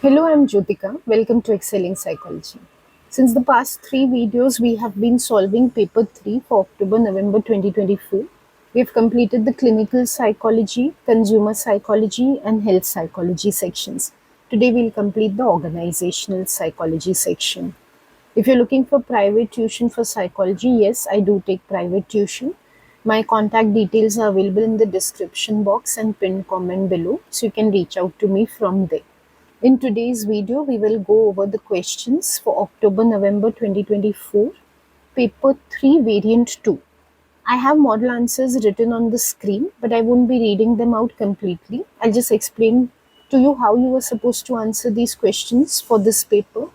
Hello, I'm Jyotika. Welcome to Excelling Psychology. Since the past three videos, we have been solving paper 3 for October November 2024. We have completed the clinical psychology, consumer psychology, and health psychology sections. Today, we'll complete the organizational psychology section. If you're looking for private tuition for psychology, yes, I do take private tuition. My contact details are available in the description box and pinned comment below, so you can reach out to me from there. In today's video, we will go over the questions for October-November 2024, Paper 3, Variant 2. I have model answers written on the screen, but I won't be reading them out completely. I'll just explain to you how you were supposed to answer these questions for this paper,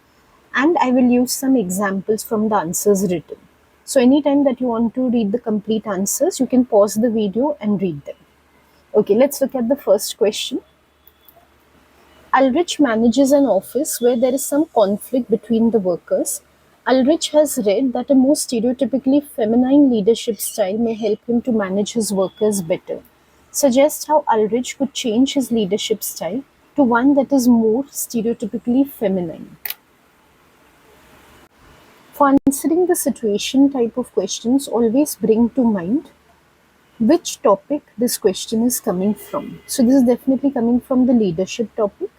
and I will use some examples from the answers written. So anytime that you want to read the complete answers, you can pause the video and read them. Okay, let's look at the first question. Ulrich manages an office where there is some conflict between the workers. Ulrich has read that a more stereotypically feminine leadership style may help him to manage his workers better. Suggest how Ulrich could change his leadership style to one that is more stereotypically feminine. For answering the situation type of questions, always bring to mind which topic this question is coming from. So this is definitely coming from the leadership topic.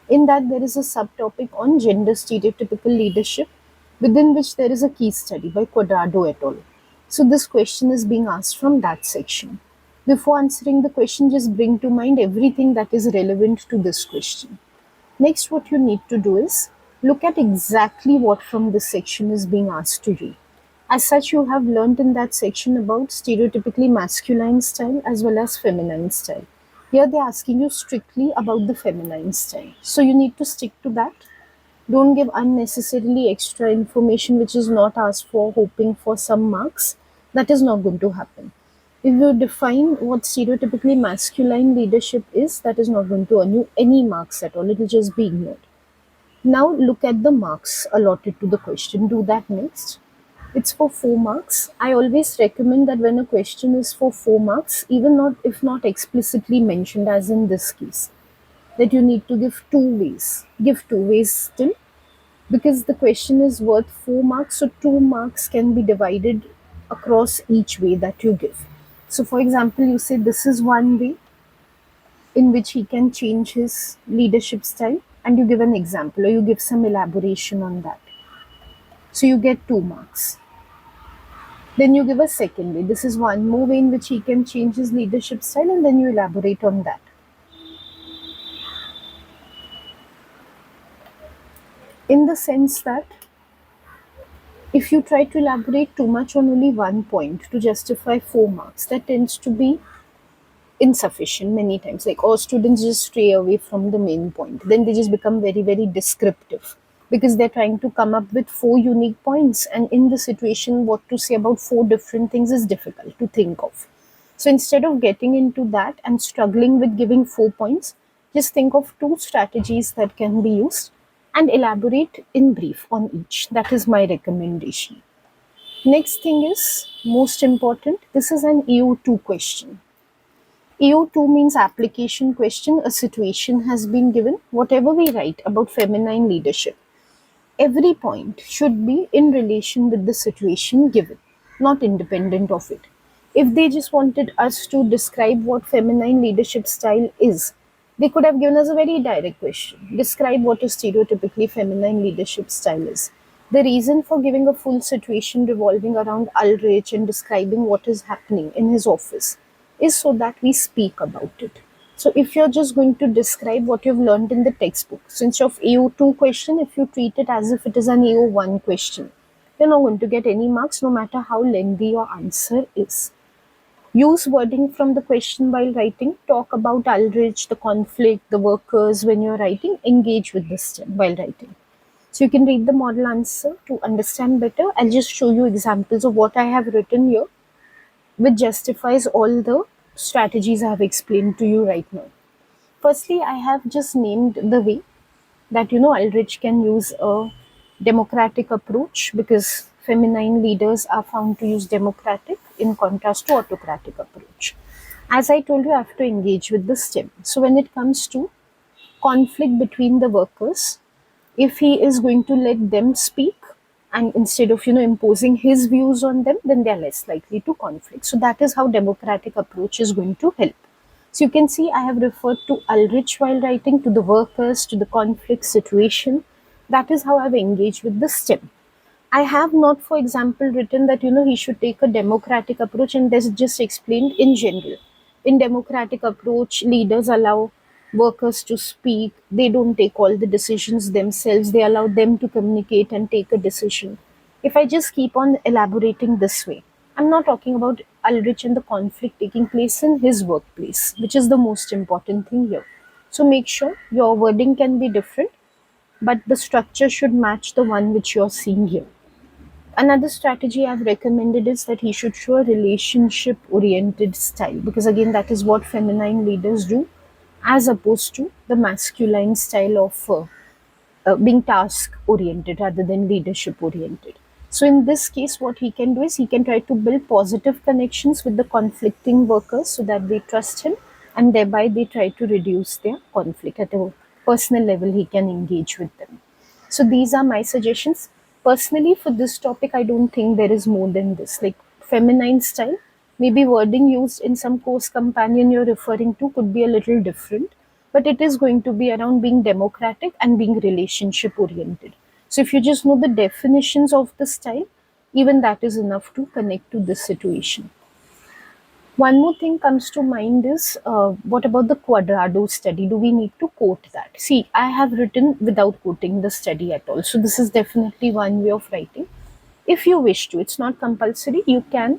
In that, there is a subtopic on gender stereotypical leadership, within which there is a case study by Quadrado et al. So this question is being asked from that section. Before answering the question, just bring to mind everything that is relevant to this question. Next, what you need to do is look at exactly what from this section is being asked to you. As such, you have learned in that section about stereotypically masculine style as well as feminine style. Here they're asking you strictly about the feminine style. So you need to stick to that. Don't give unnecessarily extra information which is not asked for, hoping for some marks. That is not going to happen. If you define what stereotypically masculine leadership is, that is not going to earn you any marks at all. It will just be ignored. Now look at the marks allotted to the question. Do that next. It's for 4 marks. I always recommend that when a question is for 4 marks, even not if not explicitly mentioned as in this case, that you need to give 2 ways. Give 2 ways still, because the question is worth 4 marks, so 2 marks can be divided across each way that you give. So for example, you say this is one way in which he can change his leadership style, and you give an example or you give some elaboration on that. So you get 2 marks. Then you give a second way. This is one more way in which he can change his leadership style, and then you elaborate on that. In the sense that if you try to elaborate too much on only one point to justify 4 marks, that tends to be insufficient many times. Like all students just stray away from the main point. Then they just become very, very descriptive because they're trying to come up with 4 unique points. And in the situation, what to say about 4 different things is difficult to think of. So instead of getting into that and struggling with giving 4 points, just think of 2 strategies that can be used and elaborate in brief on each. That is my recommendation. Next thing is most important. This is an EO2 question. EO2 means application question. A situation has been given. Whatever we write about feminine leadership, every point should be in relation with the situation given, not independent of it. If they just wanted us to describe what feminine leadership style is, they could have given us a very direct question. Describe what a stereotypically feminine leadership style is. The reason for giving a full situation revolving around Ulrich and describing what is happening in his office is so that we speak about it. So if you're just going to describe what you've learned in the textbook, so instead of AO2 question, if you treat it as if it is an AO1 question, you're not going to get any marks no matter how lengthy your answer is. Use wording from the question while writing. Talk about Ulrich, the conflict, the workers when you're writing. Engage with the STEM while writing. So you can read the model answer to understand better. I'll just show you examples of what I have written here, which justifies all the strategies I have explained to you right now. Firstly, I have just named the way that Ulrich can use a democratic approach because feminine leaders are found to use democratic in contrast to autocratic approach. As I told you, I have to engage with the STEM. So when it comes to conflict between the workers if he is going to let them speak, and instead of imposing his views on them, then they are less likely to conflict. So that is how democratic approach is going to help. So you can see I have referred to Ulrich while writing, to the workers, to the conflict situation. That is how I've engaged with the STEM. I have not, for example, written that he should take a democratic approach, and that's just explained in general. In democratic approach, leaders allow workers to speak. They don't take all the decisions themselves. They allow them to communicate and take a decision. If I just keep on elaborating this way, I'm not talking about Ulrich and the conflict taking place in his workplace, which is the most important thing here. So make sure your wording can be different, but the structure should match the one which you're seeing here. Another strategy I've recommended is that he should show a relationship oriented style, because again, that is what feminine leaders do, as opposed to the masculine style of being task oriented rather than leadership oriented. So, in this case, what he can do is he can try to build positive connections with the conflicting workers so that they trust him, and thereby they try to reduce their conflict at a personal level. He can engage with them. So these are my suggestions. Personally, for this topic, I don't think there is more than this. Like feminine style, maybe wording used in some course companion you're referring to could be a little different, but it is going to be around being democratic and being relationship oriented. So if you just know the definitions of the style, even that is enough to connect to this situation. One more thing comes to mind is what about the Quadrado study? Do we need to quote that? See, I have written without quoting the study at all. So, this is definitely one way of writing. If you wish to, it's not compulsory, you can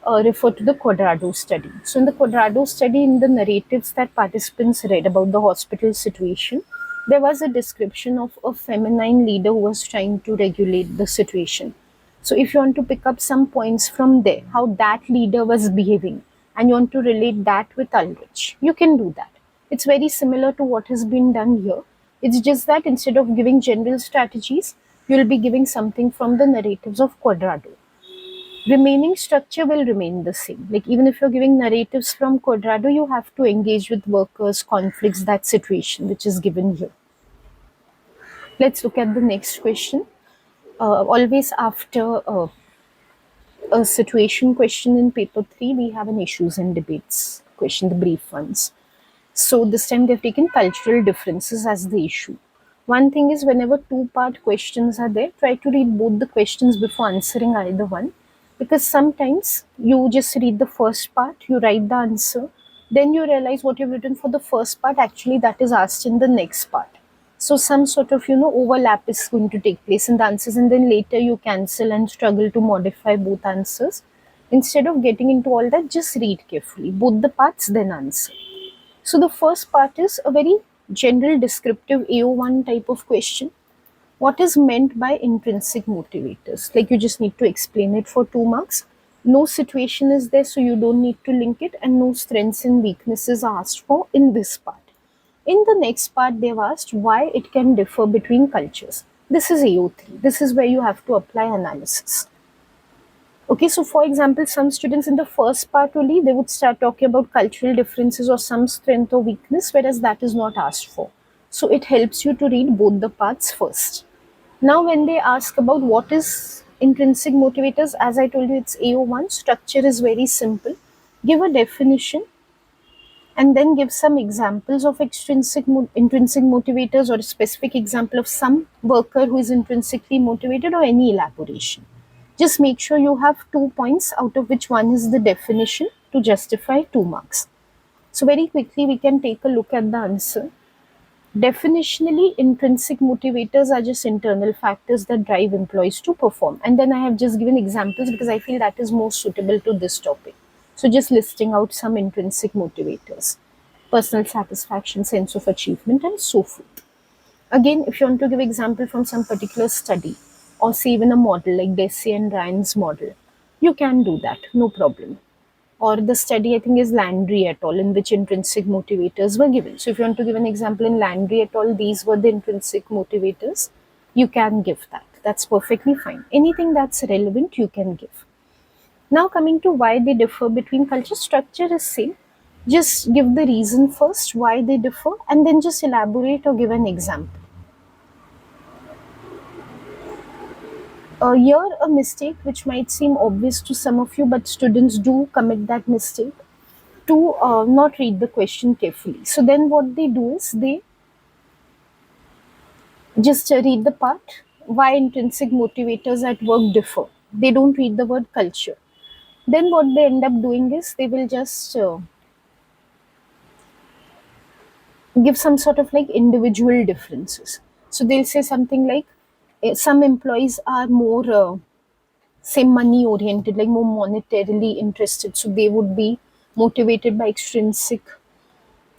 refer to the Quadrado study. So, in the Quadrado study, in the narratives that participants read about the hospital situation, there was a description of a feminine leader who was trying to regulate the situation. So, if you want to pick up some points from there, how that leader was behaving, and you want to relate that with Ulrich, you can do that. It's very similar to what has been done here. It's just that instead of giving general strategies, you'll be giving something from the narratives of Quadrado. Remaining structure will remain the same. Like even if you're giving narratives from Quadrado, you have to engage with workers, conflicts, that situation which is given here. Let's look at the next question. Always after a situation question in paper 3, we have an issues and debates question, the brief ones. So this time they've taken cultural differences as the issue. One thing is, whenever two-part questions are there, try to read both the questions before answering either one, because sometimes you just read the first part, you write the answer, then you realize what you've written for the first part, actually that is asked in the next part. So some sort of overlap is going to take place in the answers, and then later you cancel and struggle to modify both answers. Instead of getting into all that, just read carefully both the parts, then answer. So the first part is a very general descriptive AO1 type of question. What is meant by intrinsic motivators? Like you just need to explain it for 2 marks. No situation is there, so you don't need to link it, and no strengths and weaknesses are asked for in this part. In the next part, they've asked why it can differ between cultures. This is AO3. This is where you have to apply analysis. Okay, so for example, some students in the first part only, they would start talking about cultural differences or some strength or weakness, whereas that is not asked for. So it helps you to read both the parts first. Now, when they ask about what is intrinsic motivators, as I told you, it's AO1. Structure is very simple. Give a definition and then give some examples of intrinsic motivators, or a specific example of some worker who is intrinsically motivated, or any elaboration. Just make sure you have 2 points, out of which one is the definition, to justify 2 marks. So very quickly we can take a look at the answer. Definitionally, intrinsic motivators are just internal factors that drive employees to perform. And then I have just given examples because I feel that is more suitable to this topic. So just listing out some intrinsic motivators: personal satisfaction, sense of achievement, and so forth. Again, if you want to give example from some particular study, or say even a model like Deci and Ryan's model, you can do that, no problem. Or the study, I think, is Landry et al., in which intrinsic motivators were given. So if you want to give an example in Landry et al., these were the intrinsic motivators, you can give that. That's perfectly fine. Anything that's relevant, you can give. Now coming to why they differ between culture, structure is same. Just give the reason first why they differ, and then just elaborate or give an example. Here, a mistake which might seem obvious to some of you, but students do commit that mistake to not read the question carefully. So then, what they do is they just read the part why intrinsic motivators at work differ. They don't read the word culture. Then, what they end up doing is they will just give some sort of like individual differences. So they'll say something like some employees are more say money oriented, like more monetarily interested, so they would be motivated by extrinsic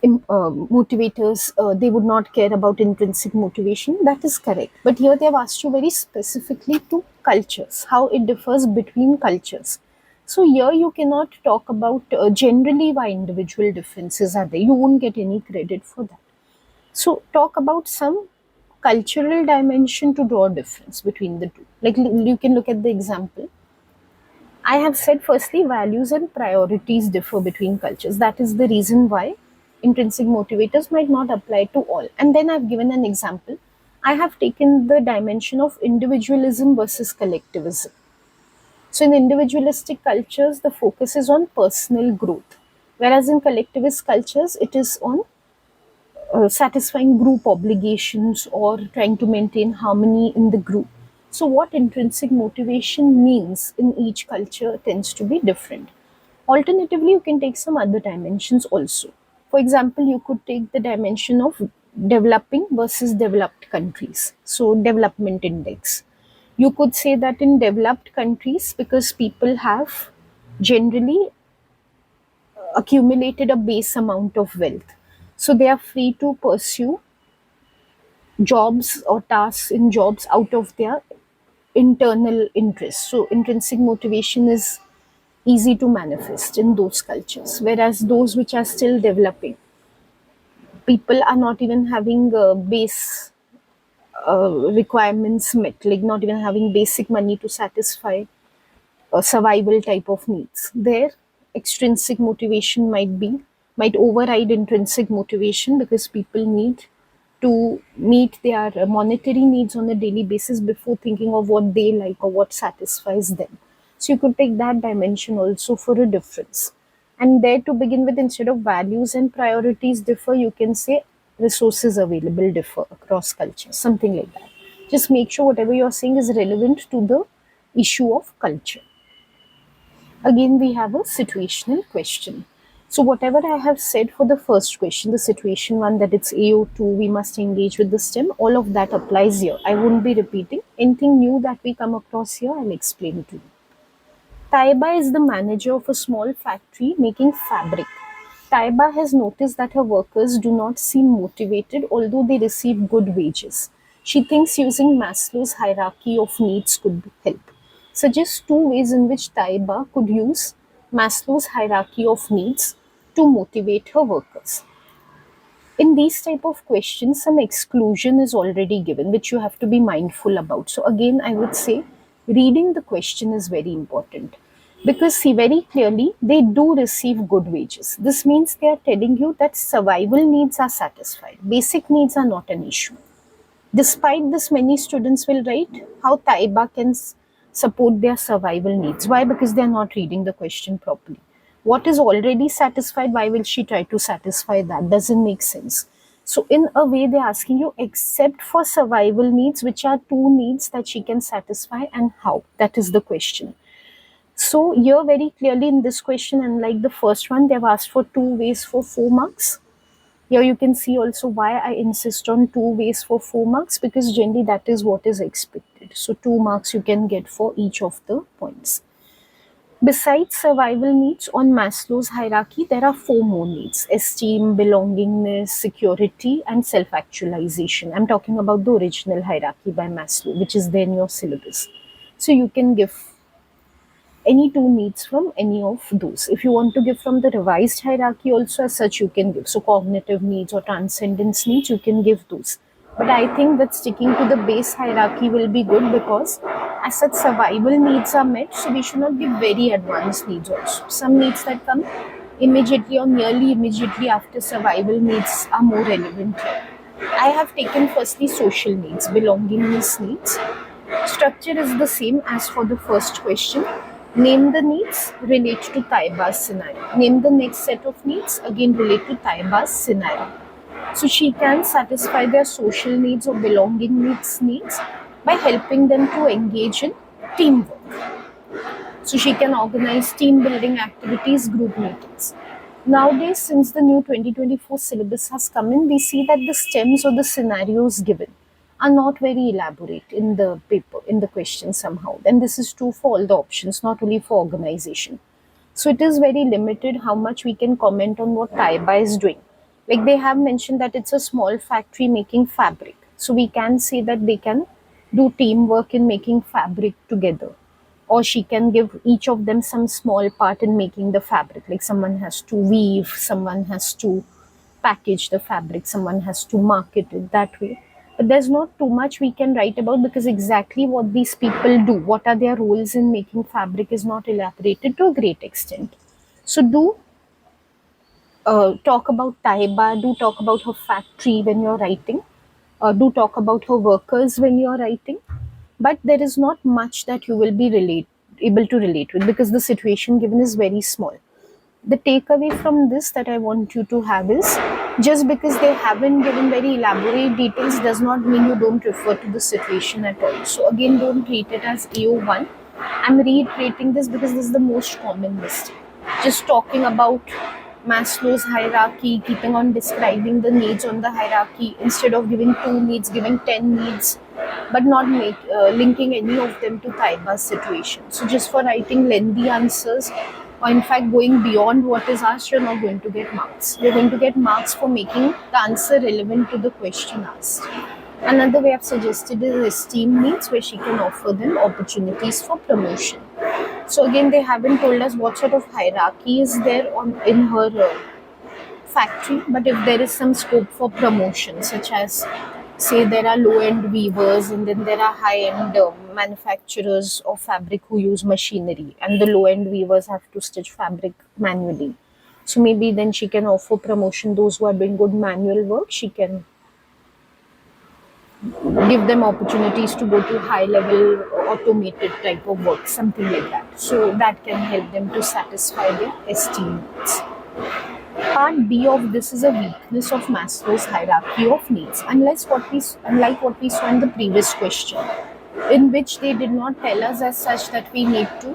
motivators. They would not care about intrinsic motivation. That is correct, but here they have asked you very specifically to cultures, how it differs between cultures. So here you cannot talk about generally why individual differences are there. You won't get any credit for that. So talk about some cultural dimension to draw a difference between the two. Like you can look at the example. I have said firstly values and priorities differ between cultures. That is the reason why intrinsic motivators might not apply to all. And then I've given an example. I have taken the dimension of individualism versus collectivism. So in individualistic cultures, the focus is on personal growth, whereas in collectivist cultures, it is on satisfying group obligations or trying to maintain harmony in the group. So, what intrinsic motivation means in each culture tends to be different. Alternatively, you can take some other dimensions also. For example, you could take the dimension of developing versus developed countries. So, development index. You could say that in developed countries, because people have generally accumulated a base amount of wealth, so they are free to pursue jobs or tasks in jobs out of their internal interest. So intrinsic motivation is easy to manifest in those cultures, whereas those which are still developing, people are not even having base requirements met, like not even having basic money to satisfy survival type of needs. Their extrinsic motivation might override intrinsic motivation, because people need to meet their monetary needs on a daily basis before thinking of what they like or what satisfies them. So you could take that dimension also for a difference. And there, to begin with, instead of values and priorities differ, you can say resources available differ across cultures, something like that. Just make sure whatever you're saying is relevant to the issue of culture. Again, we have a situational question. So whatever I have said for the first question, the situation one, that it's AO2, we must engage with the STEM, all of that applies here. I won't be repeating. Anything new that we come across here, I'll explain to you. Taiba is the manager of a small factory making fabric. Taiba has noticed that her workers do not seem motivated although they receive good wages. She thinks using Maslow's hierarchy of needs could help. Suggest two ways in which Taiba could use Maslow's hierarchy of needs to motivate her workers. In these type of questions, some exclusion is already given, which you have to be mindful about. So again, I would say reading the question is very important, because see very clearly they do receive good wages. This means they are telling you that survival needs are satisfied, basic needs are not an issue. Despite this, many students will write how Taiba can support their survival needs. Why? Because they are not reading the question properly. What is already satisfied, why will she try to satisfy that? Doesn't make sense. So, in a way, they're asking you, except for survival needs, which are two needs that she can satisfy, and how? That is the question. So, here, very clearly in this question, unlike the first one, they've asked for two ways for 4 marks. Here you can see also why I insist on two ways for 4 marks, because generally that is what is expected. So 2 marks you can get for each of the points. Besides survival needs on Maslow's hierarchy, there are four more needs: esteem, belongingness, security, and self actualization. I'm talking about the original hierarchy by Maslow, which is there in your syllabus. So you can give any two needs from any of those. If you want to give from the revised hierarchy also, as such, you can give. So cognitive needs or transcendence needs, you can give those. But I think that sticking to the base hierarchy will be good, because as such survival needs are met, so we should not give very advanced needs also. Some needs that come immediately or nearly immediately after survival needs are more relevant here. I have taken firstly social needs, belongingness needs. Structure is the same as for the first question. Name the needs, relate to Taiba's scenario. Name the next set of needs, again relate to Taiba's scenario. So she can satisfy their social needs or belonging needs by helping them to engage in teamwork. So she can organize team building activities, group meetings. Nowadays, since the new 2024 syllabus has come in, we see that the stems or the scenarios given are not very elaborate in the paper, in the question somehow. And this is true for all the options, not only for organization. So it is very limited how much we can comment on what Taiba is doing. Like they have mentioned that it's a small factory making fabric. So we can say that they can do teamwork in making fabric together. Or she can give each of them some small part in making the fabric. Like someone has to weave, someone has to package the fabric, someone has to market it that way. But there's not too much we can write about because exactly what these people do, what are their roles in making fabric, is not elaborated to a great extent. So do talk about Taiba, do talk about her factory when you're writing, do talk about her workers when you're writing, but there is not much that you will be able to relate with because the situation given is very small. The takeaway from this that I want you to have is just because they haven't given very elaborate details does not mean you don't refer to the situation at all. So again, don't treat it as AO1. I'm reiterating this because this is the most common mistake. Just talking about Maslow's hierarchy, keeping on describing the needs on the hierarchy instead of giving 2 needs, giving 10 needs, but not linking any of them to Taiba's situation. So just for writing lengthy answers, or in fact going beyond what is asked, you're not going to get marks. You're going to get marks for making the answer relevant to the question asked. Another way I've suggested is esteem needs, where she can offer them opportunities for promotion. So again, they haven't told us what sort of hierarchy is there in her factory, but if there is some scope for promotion, such as say there are low-end weavers and then there are high-end manufacturers of fabric who use machinery, and the low-end weavers have to stitch fabric manually. So maybe then she can offer promotion. Those who are doing good manual work, she can give them opportunities to go to high level automated type of work, something like that. So that can help them to satisfy their esteem needs. Part B of this is a weakness of Maslow's hierarchy of needs, unlike what we saw in the previous question, in which they did not tell us as such that we need to.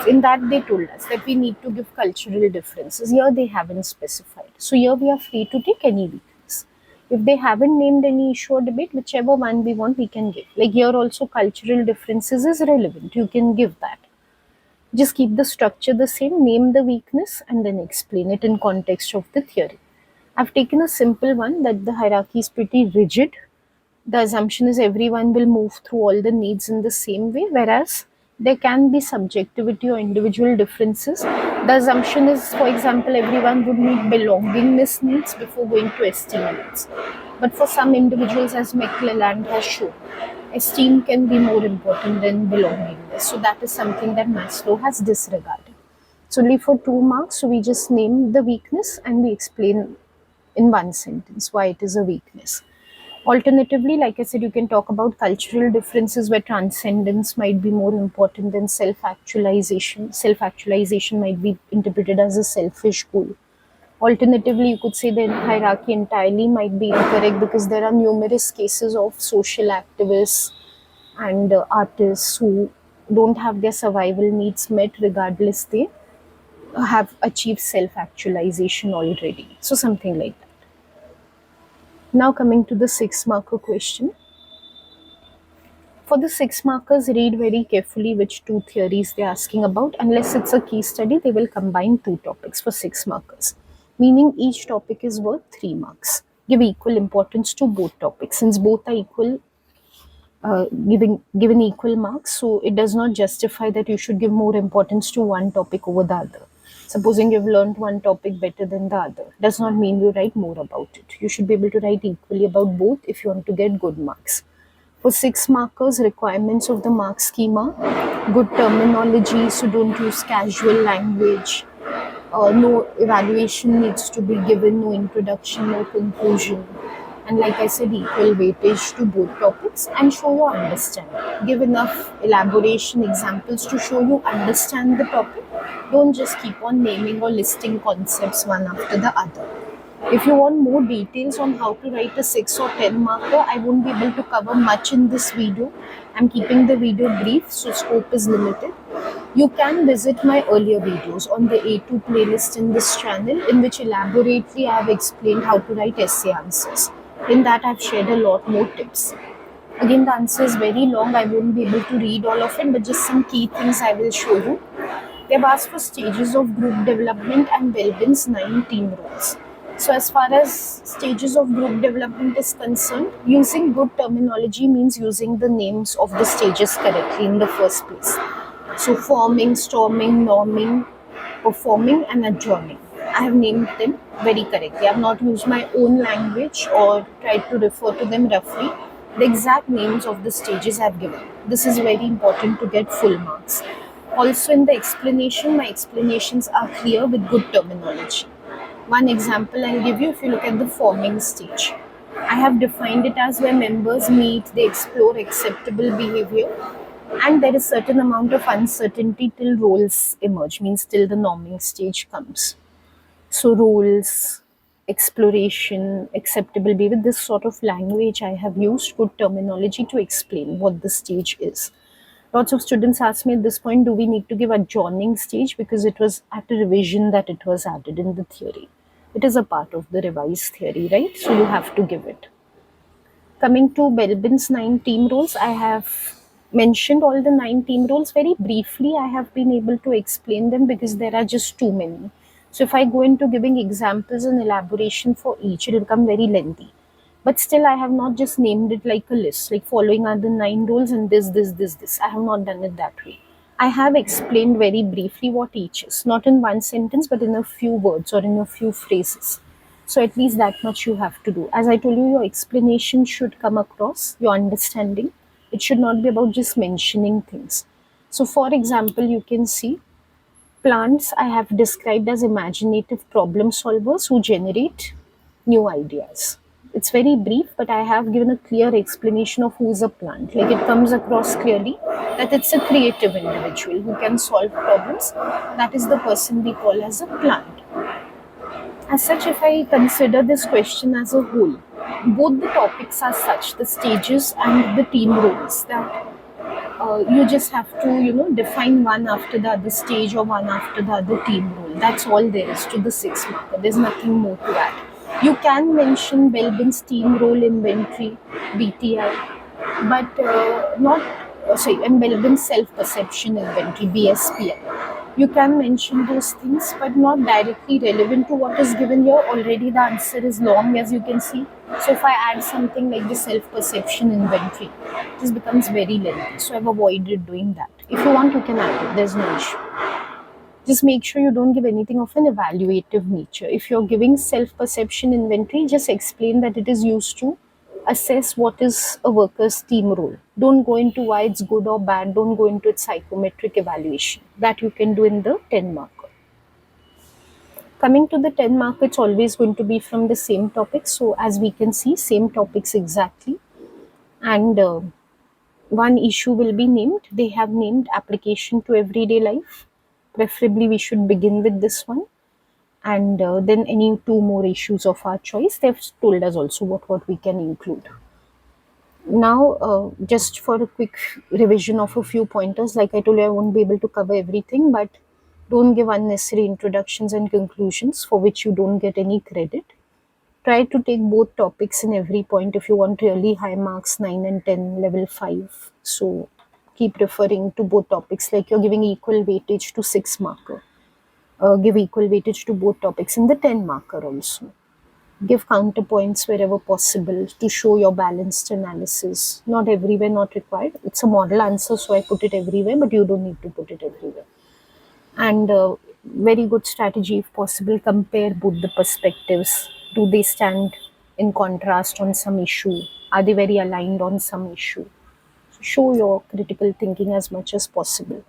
In that they told us that we need to give cultural differences. Here they haven't specified. So here we are free to take any weakness. If they haven't named any issue or debate, whichever one we want, we can give. Like here also, cultural differences is relevant. You can give that. Just keep the structure the same, name the weakness, and then explain it in context of the theory. I've taken a simple one that the hierarchy is pretty rigid. The assumption is everyone will move through all the needs in the same way, whereas there can be subjectivity or individual differences. The assumption is, for example, everyone would need belongingness needs before going to esteem needs. But for some individuals, as McClelland has shown, esteem can be more important than belongingness. So that is something that Maslow has disregarded. So only for 2 marks, so we just name the weakness and we explain in one sentence why it is a weakness. Alternatively, like I said, you can talk about cultural differences where transcendence might be more important than self-actualization. Self-actualization might be interpreted as a selfish goal. Alternatively, you could say the hierarchy entirely might be incorrect because there are numerous cases of social activists and artists who don't have their survival needs met regardless they have achieved self-actualization already. So something like that. Now coming to the 6 marker question. For the 6 markers, read very carefully which 2 theories they're asking about. Unless it's a case study, they will combine 2 topics for 6 markers, meaning each topic is worth 3 marks. Give equal importance to both topics. Since both are equal, given equal marks, so it does not justify that you should give more importance to one topic over the other. Supposing you've learned one topic better than the other, does not mean you write more about it. You should be able to write equally about both if you want to get good marks. For 6 markers, requirements of the mark schema: good terminology, so don't use casual language. No evaluation needs to be given, no introduction, no conclusion. And like I said, equal weightage to both topics and show you understand. Give enough elaboration examples to show you understand the topic. Don't just keep on naming or listing concepts one after the other. If you want more details on how to write a 6 or 10 marker, I won't be able to cover much in this video. I'm keeping the video brief, so scope is limited. You can visit my earlier videos on the A2 playlist in this channel, in which elaborately I have explained how to write essay answers. In that, I've shared a lot more tips. Again, the answer is very long. I won't be able to read all of it, but just some key things I will show you. They've asked for stages of group development and Belbin's 9 team roles. So as far as stages of group development is concerned, using good terminology means using the names of the stages correctly in the first place. So forming, storming, norming, performing and adjourning. I have named them very correctly. I have not used my own language or tried to refer to them roughly. The exact names of the stages I have given. This is very important to get full marks. Also in the explanation, my explanations are clear with good terminology. One example I'll give you, if you look at the forming stage. I have defined it as where members meet, they explore acceptable behavior, and there is certain amount of uncertainty till roles emerge, means till the norming stage comes. So roles, exploration, acceptable behavior, this sort of language I have used, good terminology to explain what the stage is. Lots of students ask me at this point, do we need to give adjourning stage, because it was at a revision that it was added in the theory. It is a part of the revised theory, right? So you have to give it. Coming to Belbin's 9 team roles, I have mentioned all the 9 team roles very briefly. I have been able to explain them because there are just too many. So if I go into giving examples and elaboration for each, it will become very lengthy. But still, I have not just named it like a list, like following are the 9 rules and this. I have not done it that way. I have explained very briefly what each is, not in one sentence, but in a few words or in a few phrases. So at least that much you have to do. As I told you, your explanation should come across, your understanding. It should not be about just mentioning things. So for example, you can see plants I have described as imaginative problem solvers who generate new ideas. It's very brief, but I have given a clear explanation of who is a plant. Like it comes across clearly that it's a creative individual who can solve problems. That is the person we call as a plant. As such, if I consider this question as a whole, both the topics are such, the stages and the team roles, that you just have to, define one after the other stage or one after the other team role. That's all there is to the 6 marker. There's nothing more to add. You can mention Belbin's team role inventory, BTI, but not, and Belbin's self-perception inventory, BSPI. You can mention those things, but not directly relevant to what is given here. Already the answer is long, as you can see. So if I add something like the self-perception inventory, this becomes very lengthy. So I've avoided doing that. If you want, you can add it. There's no issue. Just make sure you don't give anything of an evaluative nature. If you're giving self-perception inventory, just explain that it is used to assess what is a worker's team role. Don't go into why it's good or bad. Don't go into its psychometric evaluation. That you can do in the 10 marker. Coming to the 10 marker, it's always going to be from the same topic. So as we can see, same topics exactly. And one issue will be named. They have named application to everyday life. Preferably, we should begin with this one. And then any 2 more issues of our choice. They've told us also what we can include. Now, just for a quick revision of a few pointers, like I told you, I won't be able to cover everything, but don't give unnecessary introductions and conclusions for which you don't get any credit. Try to take both topics in every point if you want really high marks, 9 and 10, level 5. So keep referring to both topics, like you're giving equal weightage to 6 marker. Give equal weightage to both topics in the 10 marker also. Give counterpoints wherever possible to show your balanced analysis. Not everywhere, not required. It's a model answer, so I put it everywhere, but you don't need to put it everywhere. And very good strategy, if possible, compare both the perspectives. Do they stand in contrast on some issue? Are they very aligned on some issue? Show your critical thinking as much as possible.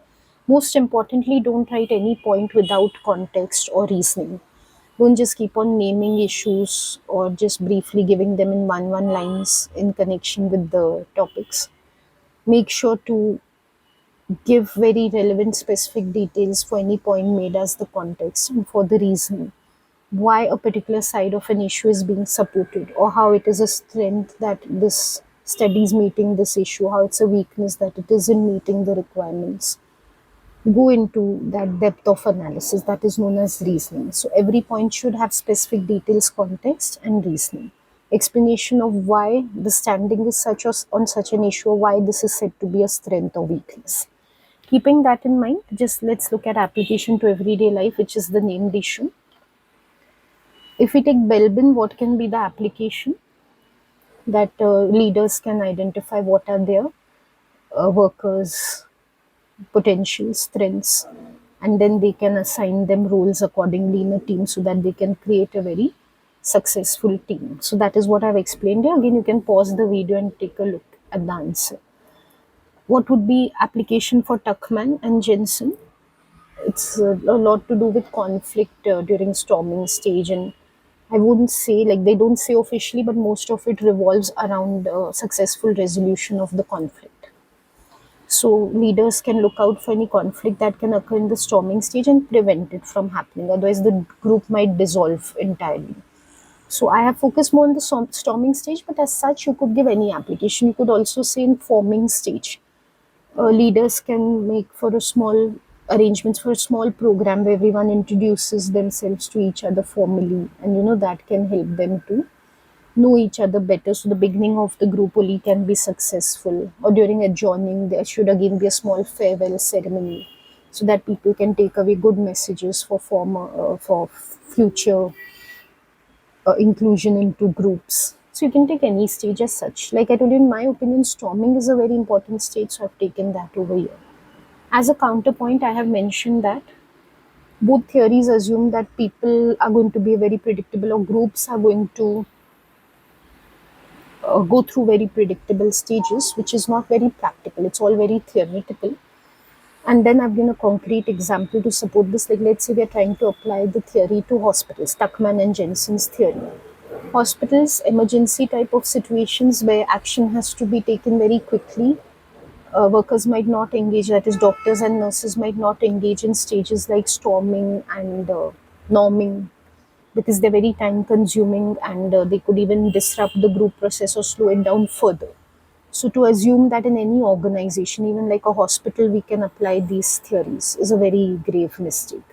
Most importantly, don't write any point without context or reasoning. Don't just keep on naming issues or just briefly giving them in one lines in connection with the topics. Make sure to give very relevant specific details for any point made as the context and for the reason why a particular side of an issue is being supported, or how it is a strength that this study is meeting this issue, how it's a weakness that it isn't meeting the requirements. Go into that depth of analysis that is known as reasoning. So every point should have specific details, context, and reasoning. Explanation of why the standing is such as on such an issue, or why this is said to be a strength or weakness. Keeping that in mind, just let's look at application to everyday life, which is the named issue. If we take Belbin, what can be the application that leaders can identify what are their workers' potential strengths, and then they can assign them roles accordingly in a team so that they can create a very successful team. So that is what I've explained here. Again, you can pause the video and take a look at the answer. What would be application for Tuckman and Jensen? It's a lot to do with conflict during storming stage, and I wouldn't say, like, they don't say officially, but most of it revolves around successful resolution of the conflict. So leaders can look out for any conflict that can occur in the storming stage and prevent it from happening, otherwise the group might dissolve entirely. So I have focused more on the storming stage, but as such you could give any application. You could also say in forming stage, leaders can make for a small arrangements for a small program where everyone introduces themselves to each other formally, and that can help them to know each other better, so the beginning of the group only can be successful. Or during adjourning there should again be a small farewell ceremony, so that people can take away good messages for for future inclusion into groups. So you can take any stage as such. Like I told you, in my opinion, storming is a very important stage, so I've taken that over here. As a counterpoint, I have mentioned that both theories assume that people are going to be very predictable, or groups are going to go through very predictable stages, which is not very practical. It's all very theoretical. And then I've given a concrete example to support this. Like, let's say we're trying to apply the theory to hospitals, Tuckman and Jensen's theory. Hospitals, emergency type of situations where action has to be taken very quickly. Workers might not engage, that is, doctors and nurses might not engage in stages like storming and norming, because they're very time consuming, and they could even disrupt the group process or slow it down further. So to assume that in any organization, even like a hospital, we can apply these theories is a very grave mistake.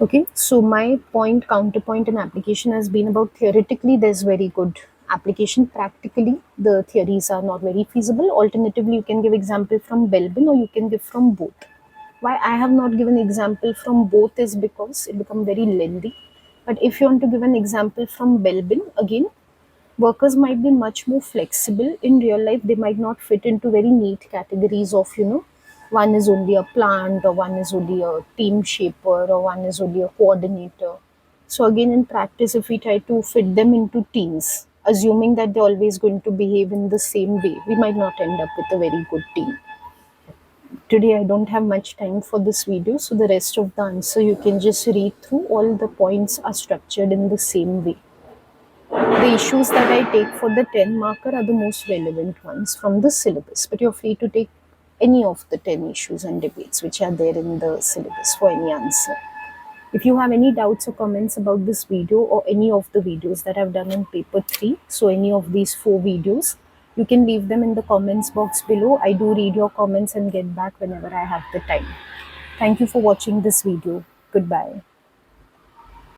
Okay, so my point, counterpoint, and application has been about theoretically, there's very good application. Practically, the theories are not very feasible. Alternatively, you can give example from Belbin, or you can give from both. Why I have not given example from both is because it become very lengthy. But if you want to give an example from Belbin, again, workers might be much more flexible in real life. They might not fit into very neat categories of, one is only a plant, or one is only a team shaper, or one is only a coordinator. So again, in practice, if we try to fit them into teams, assuming that they're always going to behave in the same way, we might not end up with a very good team. Today I don't have much time for this video, so the rest of the answer you can just read through. All the points are structured in the same way. The issues that I take for the 10 marker are the most relevant ones from the syllabus, but you're free to take any of the 10 issues and debates which are there in the syllabus for any answer. If you have any doubts or comments about this video or any of the videos that I've done on paper 3, so any of these 4 videos, you can leave them in the comments box below. I do read your comments and get back whenever I have the time. Thank you for watching this video. Goodbye.